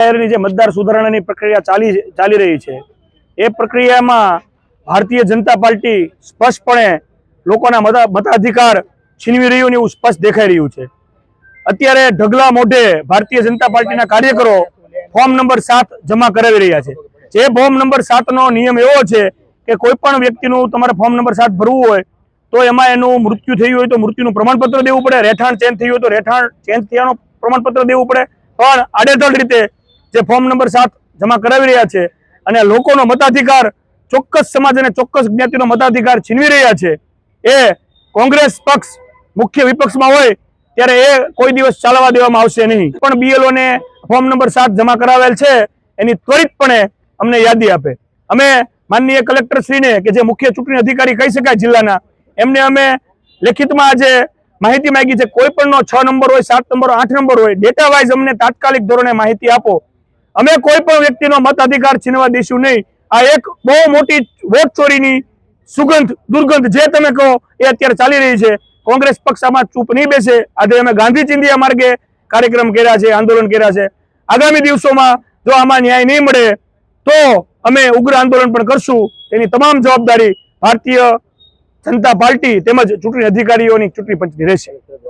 જે મતદાર સુધારણાની પ્રક્રિયા ચાલી રહી છે એ પ્રક્રિયામાં ભારતીય જનતા પાર્ટી સ્પષ્ટપણે લોકોના મતાધિકાર છીનવી રહ્યું એવું સ્પષ્ટ દેખાઈ રહ્યું છે। અત્યારે ઢગલા મોઢે ભારતીય જનતા પાર્ટીના કાર્યકરો ફોર્મ નંબર 7 જમા કરાવી રહ્યા છે। જે ફોર્મ નંબર 7 નો નિયમ એવો છે કે કોઈ પણ વ્યક્તિનું તમારે ફોર્મ નંબર 7 ભરવું હોય તો એમાં એનું મૃત્યુ થયું હોય તો મૃત્યુનું પ્રમાણપત્ર દેવું પડે, રહેઠાણ ચેન્જ થયું હોય તો રહેઠાણ ચેન્જ થયાનું પ્રમાણપત્ર દેવું પડે। પણ આડેધડ રીતે જે ફોર્મ નંબર 7 જમા કરાવી રહ્યા છે અને લોકોનો મતાધિકાર, ચોક્કસ સમાજ અને ચોક્કસ જ્ઞાતિનો મતાધિકાર છીનવી રહ્યા છે, એ કોંગ્રેસ પક્ષ મુખ્ય વિપક્ષમાં હોય ત્યારે એ કોઈ દિવસ ચાલવા દેવામાં આવશે નહીં। પણ બીએલઓ ને ફોર્મ નંબર 7 જમા કરાવેલ છે એની ત્વરિતપણે અમને યાદી આપે। અમે માનનીય કલેક્ટર શ્રીને કે જે મુખ્ય ચૂંટણી અધિકારી કહી શકાય જિલ્લાના, એમને અમે લેખિતમાં આજે માહિતી માંગી છે। કોઈ પણનો 6 નંબર હોય, 7 નંબર, 8 નંબર હોય, ડેટા વાઇઝ અમને તાત્કાલિક ધોરણે માહિતી આપો। અમે કોઈ પણ વ્યક્તિનો મત અધિકાર છીનવા દઈશું નહીં। આ એક બહુ મોટી વોટ ચોરીની દુર્ગંધ જે તમે કહો એ અત્યારે ચાલી રહી છે। કોંગ્રેસ પક્ષ આમાં ચૂપ નહીં બેસે। આજે અમે ગાંધી ચિંધ્યા માર્ગે કાર્યક્રમ કર્યા છે, આંદોલન કર્યા છે। આગામી દિવસોમાં જો આમાં ન્યાય નહીં મળે તો અમે ઉગ્ર આંદોલન પણ કરશું। એની તમામ જવાબદારી ભારતીય જનતા પાર્ટી તેમજ ચૂંટણી અધિકારીઓની, ચૂંટણી પંચની રહેશે।